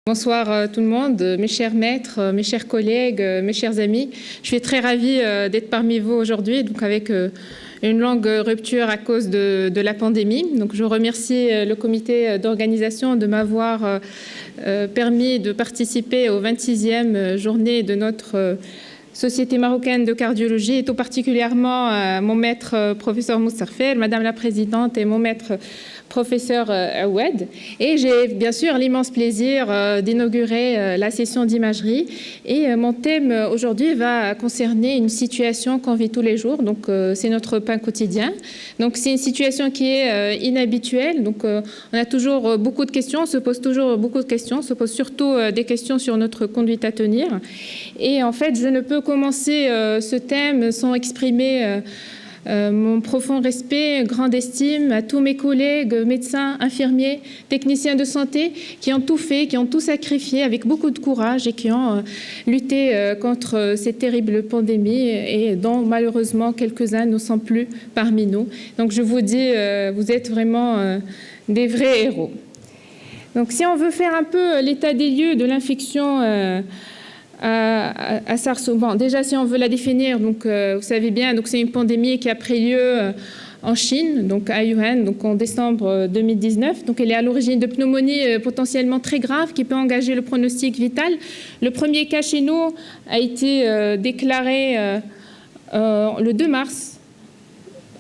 Bonsoir tout le monde, mes chers maîtres, mes chers collègues, mes chers amis. Je suis très ravie d'être parmi vous aujourd'hui, donc avec une longue rupture à cause de la pandémie. Donc je remercie le comité d'organisation de m'avoir permis de participer aux 26e journées de notre Société marocaine de cardiologie, et tout particulièrement mon maître professeur Moustarfel, Madame la Présidente et mon maître professeur Aoued. Et j'ai bien sûr l'immense plaisir d'inaugurer la session d'imagerie. Et mon thème aujourd'hui va concerner une situation qu'on vit tous les jours. Donc c'est notre pain quotidien. Donc c'est une situation qui est inhabituelle. Donc on a toujours beaucoup de questions, on se pose toujours beaucoup de questions, on se pose surtout des questions sur notre conduite à tenir. Et en fait, je ne peux commencer ce thème sans exprimer mon profond respect, grande estime à tous mes collègues, médecins, infirmiers, techniciens de santé qui ont tout fait, qui ont tout sacrifié avec beaucoup de courage et qui ont lutté contre cette terrible pandémie et dont malheureusement quelques-uns ne sont plus parmi nous. Donc je vous dis, vous êtes vraiment des vrais héros. Donc si on veut faire un peu l'état des lieux de l'infection à SARS-CoV. Bon, déjà, si on veut la définir, donc vous savez bien, donc c'est une pandémie qui a pris lieu en Chine, donc à Wuhan, donc en décembre 2019. Donc elle est à l'origine de pneumonie potentiellement très grave qui peut engager le pronostic vital. Le premier cas chez nous a été déclaré le 2 mars.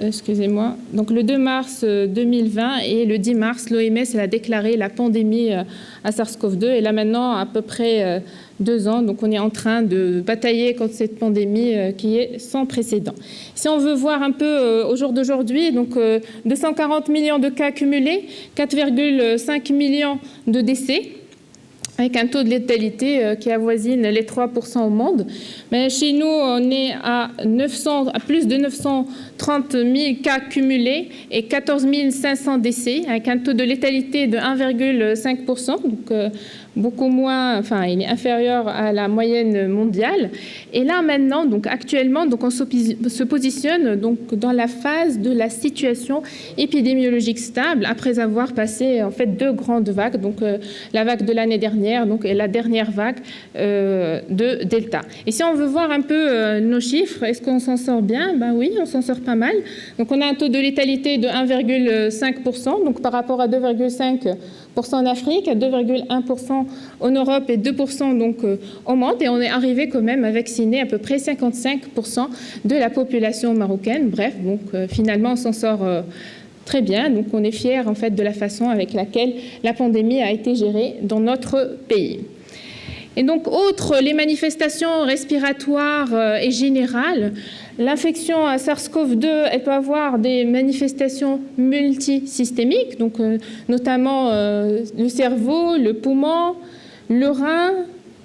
Excusez-moi. Donc le 2 mars 2020 et le 10 mars, l'OMS a déclaré la pandémie à SARS-CoV-2. Et là maintenant, à peu près 2 ans, donc on est en train de batailler contre cette pandémie qui est sans précédent. Si on veut voir un peu au jour d'aujourd'hui, donc 240 millions de cas cumulés, 4,5 millions de décès, avec un taux de létalité qui avoisine les 3% au monde. Mais chez nous, on est à plus de 930 000 cas cumulés et 14 500 décès, avec un taux de létalité de 1,5%, donc beaucoup moins, enfin, il est inférieur à la moyenne mondiale. Et là, maintenant, donc actuellement, donc on se positionne donc dans la phase de la situation épidémiologique stable, après avoir passé en fait 2 grandes vagues, donc la vague de l'année dernière, donc et la dernière vague de Delta. Et si on veut voir un peu nos chiffres, est-ce qu'on s'en sort bien? Ben oui, on s'en sort pas mal. Donc on a un taux de létalité de 1,5%, donc par rapport à 2,5% en Afrique, à 2,1% en Europe et 2% donc au monde. Et on est arrivé quand même à vacciner à peu près 55% de la population marocaine. Bref, donc finalement on s'en sort très bien. Donc on est fiers en fait de la façon avec laquelle la pandémie a été gérée dans notre pays. Et donc, outre les manifestations respiratoires et générales, l'infection à SARS-CoV-2, elle peut avoir des manifestations multisystémiques, donc notamment le cerveau, le poumon, le rein,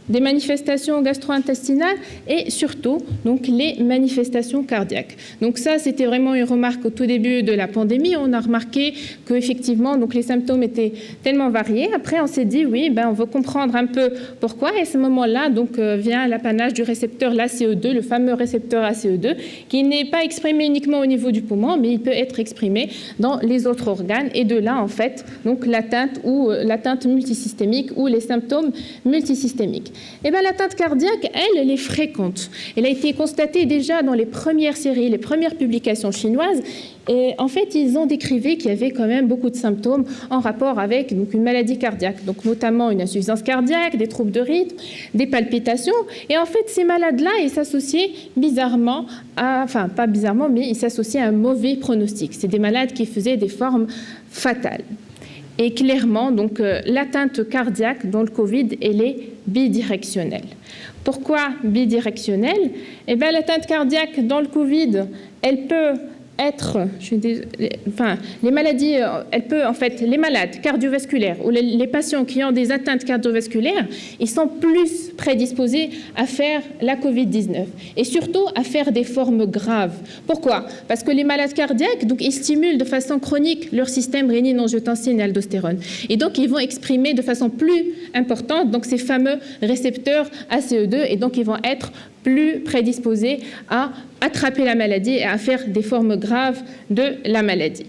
des manifestations gastro-intestinales et surtout donc les manifestations cardiaques. Donc ça, c'était vraiment une remarque au tout début de la pandémie. On a remarqué qu'effectivement, donc les symptômes étaient tellement variés. Après, on s'est dit, oui, ben, on veut comprendre un peu pourquoi. Et à ce moment-là, donc vient l'apanage du récepteur l'ACE2, le fameux récepteur ACE2, qui n'est pas exprimé uniquement au niveau du poumon, mais il peut être exprimé dans les autres organes. Et de là, en fait, donc l'atteinte multisystémique ou les symptômes multisystémiques. Eh bien, l'atteinte cardiaque, elle est fréquente. Elle a été constatée déjà dans les premières séries, les premières publications chinoises. Et en fait, ils ont décrivé qu'il y avait quand même beaucoup de symptômes en rapport avec donc, une maladie cardiaque, donc notamment une insuffisance cardiaque, des troubles de rythme, des palpitations. Et en fait, ces malades-là, ils s'associaient bizarrement enfin pas bizarrement, mais ils s'associaient à un mauvais pronostic. C'est des malades qui faisaient des formes fatales. Et clairement, donc, l'atteinte cardiaque dans le Covid, elle est bidirectionnelle. Pourquoi bidirectionnelle? Eh bien, l'atteinte cardiaque dans le Covid, elle peut être, les maladies, les malades cardiovasculaires ou les patients qui ont des atteintes cardiovasculaires, ils sont plus prédisposés à faire la Covid-19 et surtout à faire des formes graves. Pourquoi? Parce que les malades cardiaques, donc, ils stimulent de façon chronique leur système rénine-angiotensine et aldostérone. Et donc, ils vont exprimer de façon plus importante donc, ces fameux récepteurs ACE2 et donc, ils vont être plus prédisposés à attraper la maladie et à faire des formes graves de la maladie.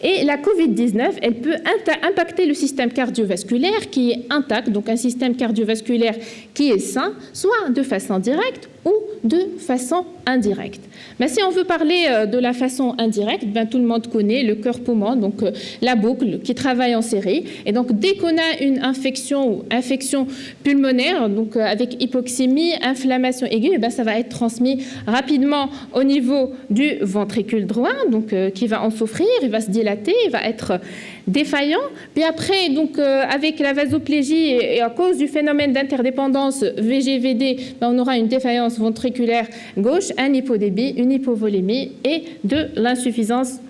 Et la Covid-19, elle peut impacter le système cardiovasculaire qui est intact, donc un système cardiovasculaire qui est sain, soit de façon directe ou de façon indirecte. Mais si on veut parler de la façon indirecte, ben, tout le monde connaît le cœur-poumon, donc la boucle qui travaille en série. Et donc, dès qu'on a une infection ou infection pulmonaire, donc avec hypoxémie, inflammation aiguë, ben, ça va être transmis rapidement au niveau du ventricule droit, donc qui va en souffrir, il va se dilater, il va être défaillant. Puis après, donc, avec la vasoplégie et à cause du phénomène d'interdépendance VGVD, ben, on aura une défaillance ventriculaire gauche, un hypodébit, une hypovolémie et de l'insuffisance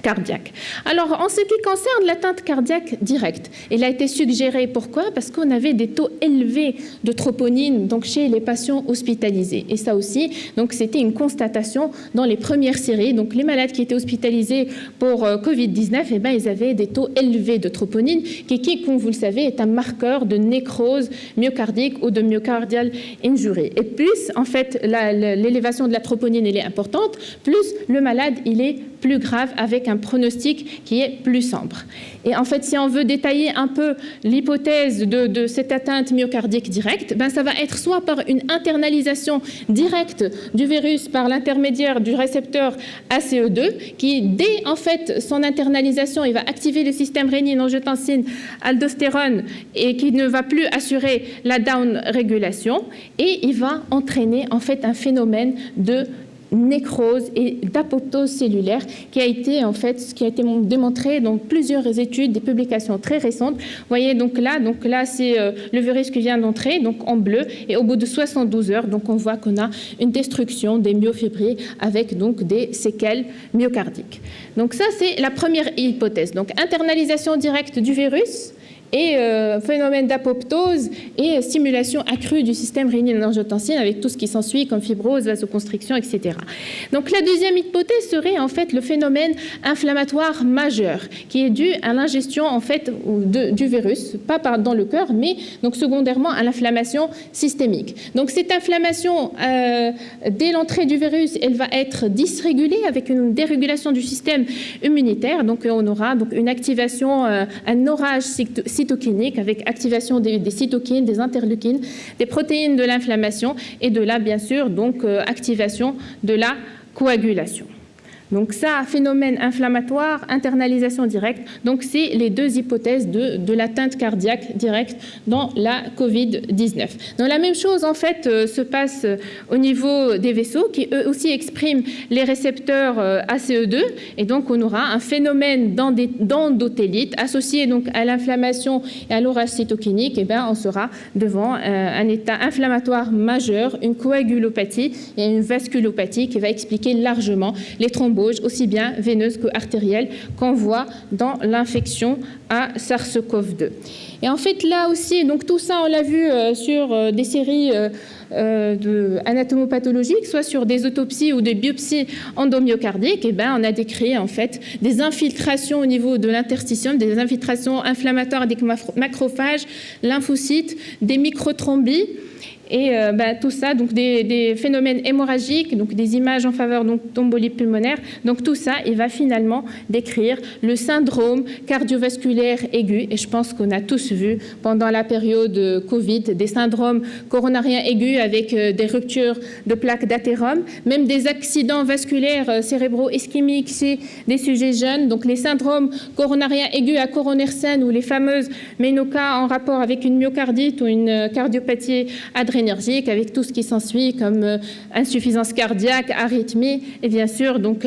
cardiaque. Alors, en ce qui concerne l'atteinte cardiaque directe, il a été suggéré, pourquoi? Parce qu'on avait des taux élevés de troponine donc, chez les patients hospitalisés. Et ça aussi, donc, c'était une constatation dans les premières séries. Donc, les malades qui étaient hospitalisés pour Covid-19, eh ben, ils avaient des taux élevés de troponine, qui, comme vous le savez, est un marqueur de nécrose myocardique ou de myocardial injury. Et plus, en fait, l'élévation de la troponine, elle est importante, plus le malade, il est plus grave avec un pronostic qui est plus sombre. Et en fait, si on veut détailler un peu l'hypothèse de cette atteinte myocardique directe, ben ça va être soit par une internalisation directe du virus par l'intermédiaire du récepteur ACE2, qui, dès en fait son internalisation, il va activer le système rénine-angiotensin-aldostérone et qui ne va plus assurer la down-régulation, et il va entraîner en fait un phénomène de nécrose et d'apoptose cellulaire qui a été démontré dans plusieurs études, des publications très récentes. Vous voyez donc là c'est le virus qui vient d'entrer, donc en bleu, et au bout de 72 heures, donc on voit qu'on a une destruction des myofibrilles avec donc des séquelles myocardiques. Donc ça c'est la première hypothèse. Donc internalisation directe du virus et phénomène d'apoptose et stimulation accrue du système rénine-angiotensine avec tout ce qui s'ensuit comme fibrose, vasoconstriction, etc. Donc la deuxième hypothèse serait en fait le phénomène inflammatoire majeur qui est dû à l'ingestion en fait du virus, pas dans le cœur, mais donc secondairement à l'inflammation systémique. Donc cette inflammation, dès l'entrée du virus, elle va être dysrégulée avec une dérégulation du système immunitaire. Donc on aura donc une activation, un orage cytokinique avec activation des cytokines, des interleukines, des protéines de l'inflammation et de là, bien sûr, donc activation de la coagulation. Donc ça, phénomène inflammatoire, internalisation directe, donc c'est les deux hypothèses de l'atteinte cardiaque directe dans la Covid-19. Donc la même chose en fait se passe au niveau des vaisseaux qui eux aussi expriment les récepteurs ACE2 et donc on aura un phénomène d'endothélite associé donc à l'inflammation et à l'orage cytokinique, et bien on sera devant un état inflammatoire majeur, une coagulopathie et une vasculopathie qui va expliquer largement les thromboses aussi bien veineuse qu'artérielle qu'on voit dans l'infection à SARS-CoV-2. Et en fait, là aussi, donc tout ça, on l'a vu sur des séries anatomopathologiques, soit sur des autopsies ou des biopsies endomyocardiques, et ben, on a décrit en fait des infiltrations au niveau de l'interstitium, des infiltrations inflammatoires des macrophages, lymphocytes, des microthrombie. Et tout ça, donc des phénomènes hémorragiques, donc des images en faveur d'embolie pulmonaire. Donc tout ça, il va finalement décrire le syndrome cardiovasculaire aigu. Et je pense qu'on a tous vu pendant la période Covid des syndromes coronariens aigus avec des ruptures de plaques d'athérome, même des accidents vasculaires cérébro-ischémiques chez des sujets jeunes. Donc les syndromes coronariens aigus à coronaire saine ou les fameuses ménocas en rapport avec une myocardite ou une cardiopathie adrénergique avec tout ce qui s'ensuit comme insuffisance cardiaque, arythmie et bien sûr donc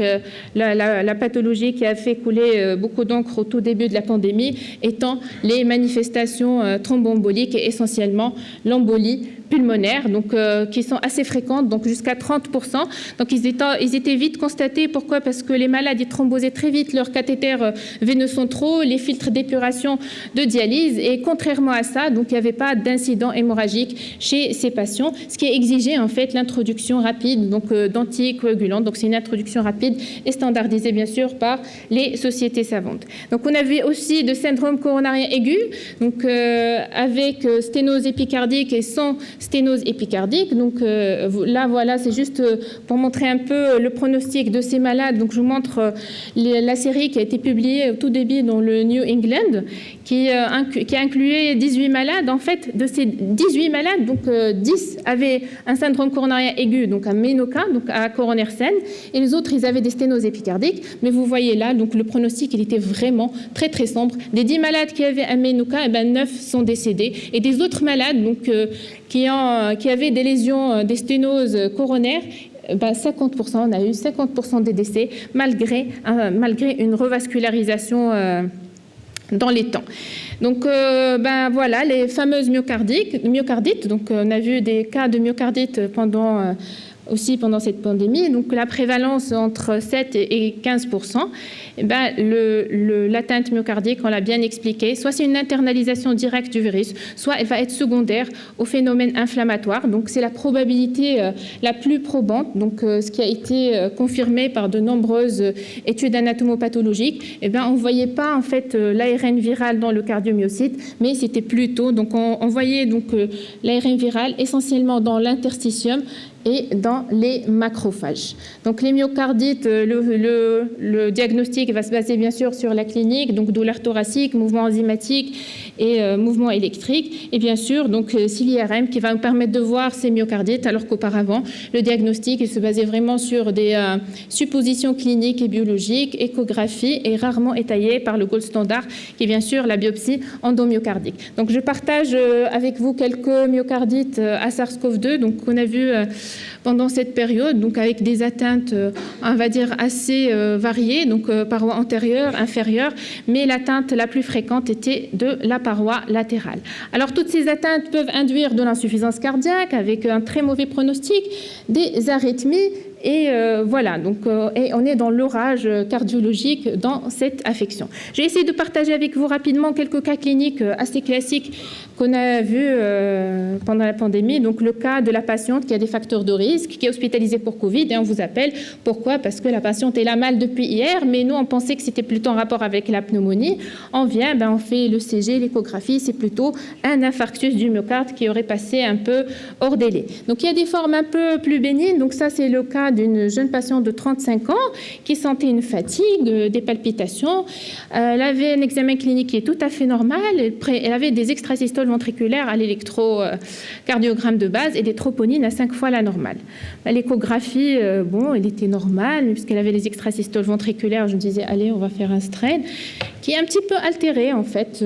la pathologie qui a fait couler beaucoup d'encre au tout début de la pandémie étant les manifestations thromboemboliques et essentiellement l'embolie pulmonaires, donc qui sont assez fréquentes, donc jusqu'à 30%. Donc ils étaient vite constatés. Pourquoi? Parce que les malades ils thrombosaient très vite leurs cathéters veineux centraux, les filtres d'épuration de dialyse, et contrairement à ça, donc il n'y avait pas d'incident hémorragique chez ces patients, ce qui exigeait en fait l'introduction rapide donc d'anticoagulants. Donc c'est une introduction rapide et standardisée bien sûr par les sociétés savantes. Donc on avait aussi de syndrome coronarien aigu, donc avec sténose épicardique et sans sténose épicardique. Donc là, voilà, c'est juste pour montrer un peu le pronostic de ces malades. Donc je vous montre la série qui a été publiée au tout début dans le New England, qui incluait 18 malades. En fait, de ces 18 malades, donc 10 avaient un syndrome coronarien aigu, donc un ménocarde, donc à coronaire saine, et les autres, ils avaient des sténoses épicardiques. Mais vous voyez là, donc le pronostic, il était vraiment très très sombre. Des 10 malades qui avaient un ménocarde, 9 sont décédés, et des autres malades donc qui avaient des lésions, des sténoses coronaires, 50%, on a eu 50% des décès malgré une revascularisation dans les temps. Donc, voilà, les fameuses myocardites. Donc, on a vu des cas de myocardite aussi pendant cette pandémie. Donc, la prévalence entre 7 et 15%. L'atteinte myocardique, on l'a bien expliqué, soit c'est une internalisation directe du virus, soit elle va être secondaire au phénomène inflammatoire. Donc, c'est la probabilité la plus probante. Donc, ce qui a été confirmé par de nombreuses études anatomopathologiques, on ne voyait pas en fait l'ARN viral dans le cardiomyocyte, mais c'était plutôt, donc on voyait donc l'ARN viral essentiellement dans l'interstitium et dans les macrophages. Donc les myocardites, le diagnostic va se baser bien sûr sur la clinique, donc douleur thoracique, mouvement enzymatique et mouvement électrique, et bien sûr donc l'IRM qui va nous permettre de voir ces myocardites, alors qu'auparavant le diagnostic il se basait vraiment sur des suppositions cliniques et biologiques, échographie, et rarement étayé par le gold standard qui est bien sûr la biopsie endomyocardique. Donc je partage avec vous quelques myocardites à SARS-CoV-2, donc on a vu pendant cette période, donc avec des atteintes, on va dire, assez variées, donc paroi antérieure, inférieure, mais l'atteinte la plus fréquente était de la paroi latérale. Alors, toutes ces atteintes peuvent induire de l'insuffisance cardiaque avec un très mauvais pronostic, des arythmies, et voilà, donc et on est dans l'orage cardiologique dans cette affection. J'ai essayé de partager avec vous rapidement quelques cas cliniques assez classiques qu'on a vus pendant la pandémie. Donc le cas de la patiente qui a des facteurs de risque, qui est hospitalisée pour Covid, et on vous appelle. Pourquoi? Parce que la patiente est là mal depuis hier, mais nous on pensait que c'était plutôt en rapport avec la pneumonie. On vient, on fait le CG, l'échographie, c'est plutôt un infarctus du myocarde qui aurait passé un peu hors délai. Donc il y a des formes un peu plus bénignes. Donc ça c'est le cas d'une jeune patiente de 35 ans qui sentait une fatigue, des palpitations. Elle avait un examen clinique qui est tout à fait normal. Elle avait des extrasystoles ventriculaires à l'électrocardiogramme de base et des troponines à 5 fois la normale. L'échographie, elle était normale, mais puisqu'elle avait les extrasystoles ventriculaires, je me disais, allez, on va faire un strain, qui est un petit peu altéré, en fait,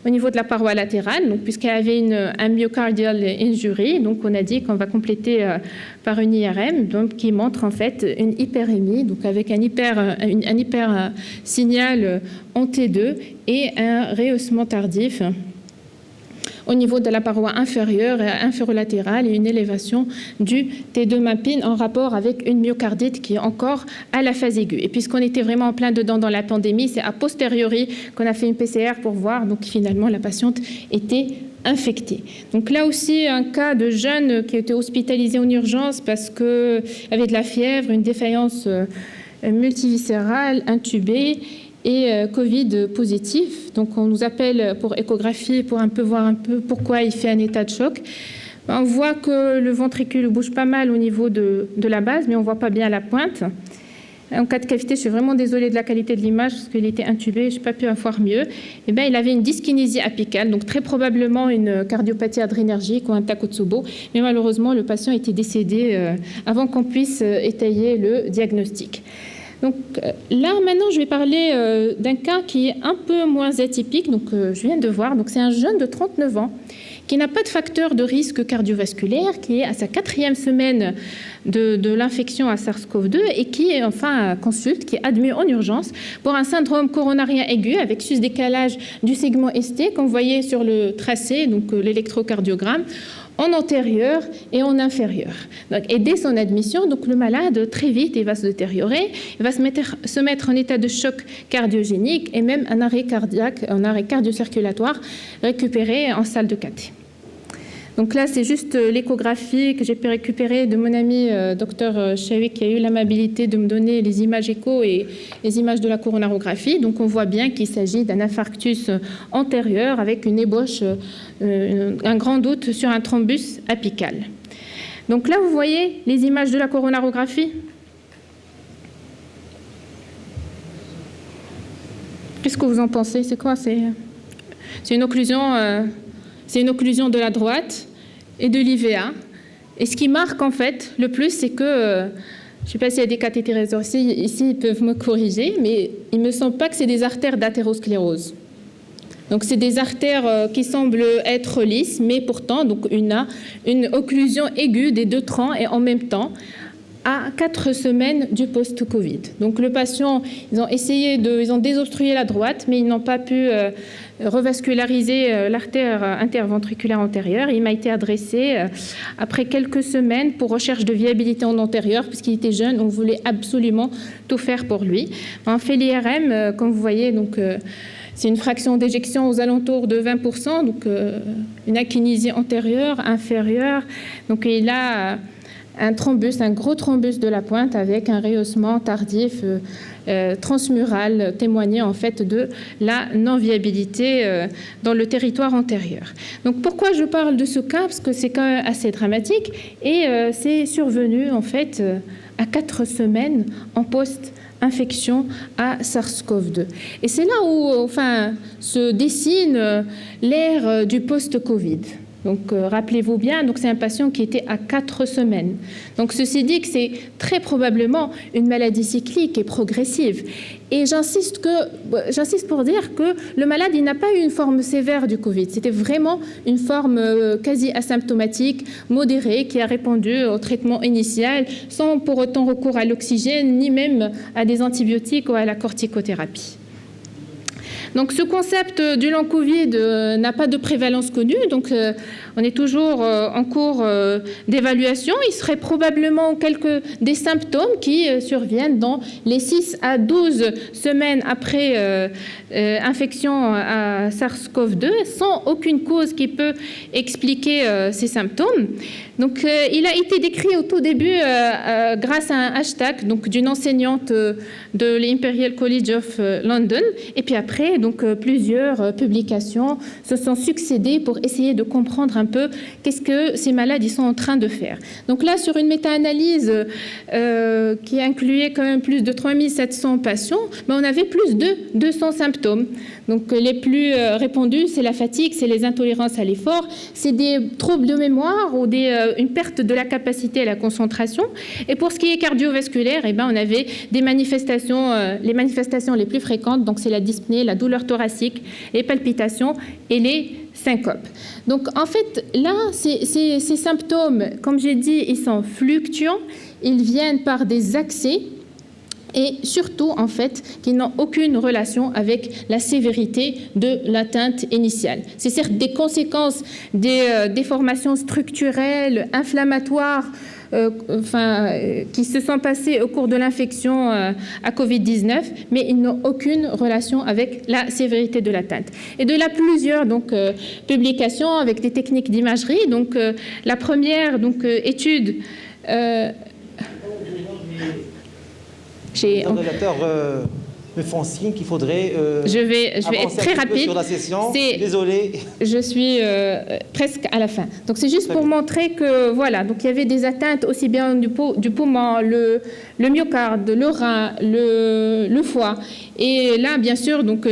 au niveau de la paroi latérale, donc, puisqu'elle avait un myocardial injury, donc on a dit qu'on va compléter par une IRM, donc, qui montre, en fait, une hyperémie, donc avec un hyper signal en T2 et un rehaussement tardif au niveau de la paroi inférieure et inférolatérale et une élévation du T2 mapping en rapport avec une myocardite qui est encore à la phase aiguë. Et puisqu'on était vraiment en plein dedans dans la pandémie, c'est a posteriori qu'on a fait une PCR pour voir, donc finalement la patiente était infectée. Donc là aussi, un cas de jeune qui était hospitalisé en urgence parce qu'il avait de la fièvre, une défaillance multiviscérale, intubée, et Covid positif. Donc on nous appelle pour échographie pour voir un peu pourquoi il fait un état de choc. On voit que le ventricule bouge pas mal au niveau de la base, mais on voit pas bien la pointe. En cas de cavité, je suis vraiment désolée de la qualité de l'image parce qu'il était intubé, je n'ai pas pu en voir mieux. Il avait une dyskinésie apicale, donc très probablement une cardiopathie adrénergique ou un Takotsubo, mais malheureusement le patient était décédé avant qu'on puisse étayer le diagnostic. Donc là, maintenant, je vais parler d'un cas qui est un peu moins atypique. Donc, je viens de voir. Donc, c'est un jeune de 39 ans qui n'a pas de facteur de risque cardiovasculaire, qui est à sa 4e semaine de l'infection à SARS-CoV-2 et qui est consulte, qui est admis en urgence pour un syndrome coronarien aigu avec sus-décalage du segment ST qu'on voyait sur le tracé, donc l'électrocardiogramme, en antérieur et en inférieur. Donc, et dès son admission, donc, le malade, très vite, il va se détériorer, il va se mettre en état de choc cardiogénique et même un arrêt cardiaque, un arrêt cardio-circulatoire récupéré en salle de cath. Donc là, c'est juste l'échographie que j'ai pu récupérer de mon ami docteur Chaoui, qui a eu l'amabilité de me donner les images écho et les images de la coronarographie. Donc on voit bien qu'il s'agit d'un infarctus antérieur avec une ébauche, un grand doute sur un thrombus apical. Donc là, vous voyez les images de la coronarographie. Qu'est-ce que vous en pensez? C'est quoi? C'est une occlusion de la droite et de l'IVA. Et ce qui marque en fait le plus, c'est que, je ne sais pas s'il y a des cathétériseurs ici, ils peuvent me corriger, mais il ne me semble pas que c'est des artères d'athérosclérose. Donc c'est des artères qui semblent être lisses, mais pourtant donc une occlusion aiguë des deux troncs et en même temps à 4 semaines du post-Covid. Donc le patient, ils ont désobstrué la droite, mais ils n'ont pas pu revasculariser l'artère interventriculaire antérieure. Il m'a été adressé après quelques semaines pour recherche de viabilité en antérieur, puisqu'il était jeune, on voulait absolument tout faire pour lui. On fait l'IRM, comme vous voyez, donc c'est une fraction d'éjection aux alentours de 20%, donc une akinésie antérieure, inférieure. Donc il a un thrombus, un gros thrombus de la pointe avec un rehaussement tardif transmural, témoignant en fait de la non-viabilité dans le territoire antérieur. Donc pourquoi je parle de ce cas? Parce que c'est quand même assez dramatique et c'est survenu en fait à 4 semaines en post-infection à SARS-CoV-2. Et c'est là où se dessine l'ère du post-Covid. Donc, rappelez-vous bien, donc c'est un patient qui était à 4 semaines. Donc, ceci dit que c'est très probablement une maladie cyclique et progressive. Et j'insiste pour dire que le malade, il n'a pas eu une forme sévère du Covid. C'était vraiment une forme quasi asymptomatique, modérée, qui a répondu au traitement initial sans pour autant recours à l'oxygène, ni même à des antibiotiques ou à la corticothérapie. Donc ce concept du long Covid n'a pas de prévalence connue, donc on est toujours en cours d'évaluation. Il serait probablement des symptômes qui surviennent dans les 6 à 12 semaines après infection à SARS-CoV-2, sans aucune cause qui peut expliquer ces symptômes. Donc il a été décrit au tout début grâce à un hashtag donc d'une enseignante de l'Imperial College of London, et puis après donc plusieurs publications se sont succédées pour essayer de comprendre un peu qu'est-ce que ces malades ils sont en train de faire. Donc là, sur une méta-analyse qui incluait quand même plus de 3700 patients, on avait plus de 200 symptômes. Donc les plus répandus, c'est la fatigue, c'est les intolérances à l'effort, c'est des troubles de mémoire ou une perte de la capacité à la concentration. Et pour ce qui est cardiovasculaire, on avait des manifestations, les manifestations les plus fréquentes, donc c'est la dyspnée, la douleur thoracique, les palpitations et les syncopes. Donc en fait, là, ces symptômes, comme j'ai dit, ils sont fluctuants, ils viennent par des accès, et surtout, en fait, qui n'ont aucune relation avec la sévérité de l'atteinte initiale. C'est certes des conséquences des déformations structurelles, inflammatoires, qui se sont passées au cours de l'infection à Covid-19, mais ils n'ont aucune relation avec la sévérité de l'atteinte. Et de là, plusieurs publications avec des techniques d'imagerie. Donc, la première étude... Les ordinateurs me font signe qu'il faudrait je vais être très rapide sur la session. Désolé. Je suis presque à la fin. Donc c'est juste pour montrer que voilà, donc il y avait des atteintes aussi bien du poumon, le myocarde, le rein, le foie. Et là, bien sûr, donc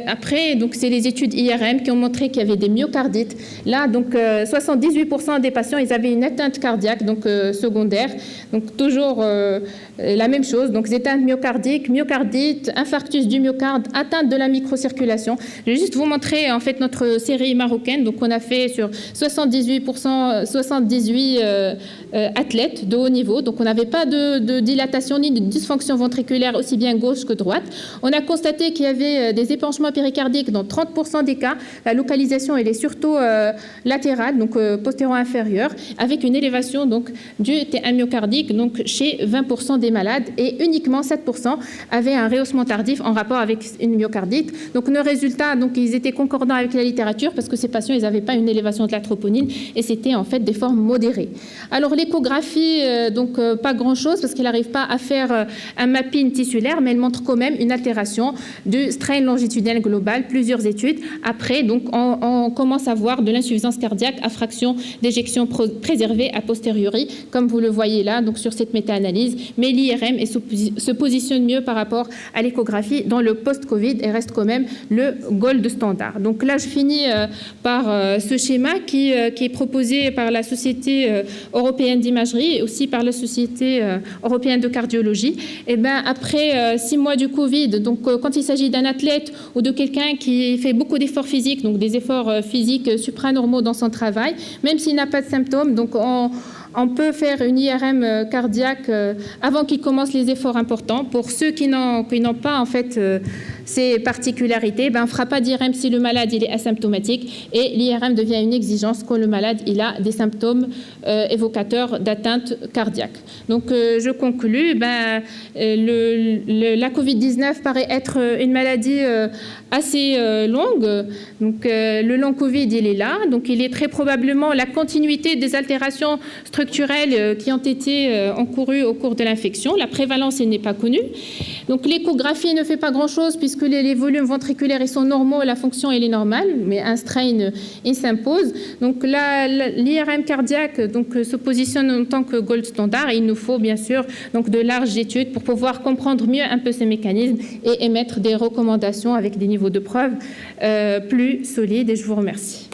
après, donc c'est les études IRM qui ont montré qu'il y avait des myocardites. Là, donc 78% des patients, ils avaient une atteinte cardiaque, donc secondaire. Donc toujours la même chose. Donc des atteintes myocardiques, myocardite, infarctus du myocarde, atteinte de la microcirculation. Je vais juste vous montrer en fait notre série marocaine. Donc on a fait sur 78 athlètes de haut niveau. Donc on n'avait pas de dilatation ni de dysfonction ventriculaire aussi bien gauche que droite. On a constaté qu'il y avait des épanchements péricardiques dans 30% des cas. La localisation, elle est surtout latérale, donc postéro-inférieure, avec une élévation donc, du T1 myocardique donc, chez 20% des malades et uniquement 7% avaient un rehaussement tardif tardif en rapport avec une myocardite. Donc nos résultats, donc, ils étaient concordants avec la littérature parce que ces patients, ils n'avaient pas une élévation de la troponine et c'était en fait des formes modérées. Alors l'échographie, donc pas grand-chose parce qu'elle n'arrive pas à faire un mapping tissulaire, mais elle montre quand même une altération du strain longitudinal global, plusieurs études. Après, donc on commence à voir de l'insuffisance cardiaque à fraction d'éjection préservée a posteriori, comme vous le voyez là, donc sur cette méta-analyse, mais l'IRM se positionne mieux par rapport à l'échographie dans le post-Covid et reste quand même le gold standard. Donc là, je finis par ce schéma qui est proposé par la Société européenne d'imagerie et aussi par la Société européenne de cardiologie. Et ben après 6 mois du Covid, donc quand il s'agit d'un athlète ou de quelqu'un qui fait beaucoup d'efforts physiques, donc des efforts physiques supranormaux dans son travail, même s'il n'a pas de symptômes, donc on peut faire une IRM cardiaque avant qu'il commence les efforts importants. Pour ceux qui n'ont pas en fait ces particularités, on ne fera pas d'IRM si le malade il est asymptomatique et l'IRM devient une exigence quand le malade il a des symptômes évocateurs d'atteinte cardiaque. Donc je conclus, la Covid-19 paraît être une maladie assez longue. Donc le long Covid il est là, donc il est très probablement la continuité des altérations structurelles qui ont été encourues au cours de l'infection. La prévalence elle n'est pas connue. Donc l'échographie ne fait pas grand-chose puisque les volumes ventriculaires ils sont normaux, la fonction elle est normale, mais un strain il s'impose. Donc l'IRM cardiaque donc se positionne en tant que gold standard et il nous faut bien sûr donc de larges études pour pouvoir comprendre mieux un peu ces mécanismes et émettre des recommandations avec des niveaux de preuve plus solides. Et je vous remercie.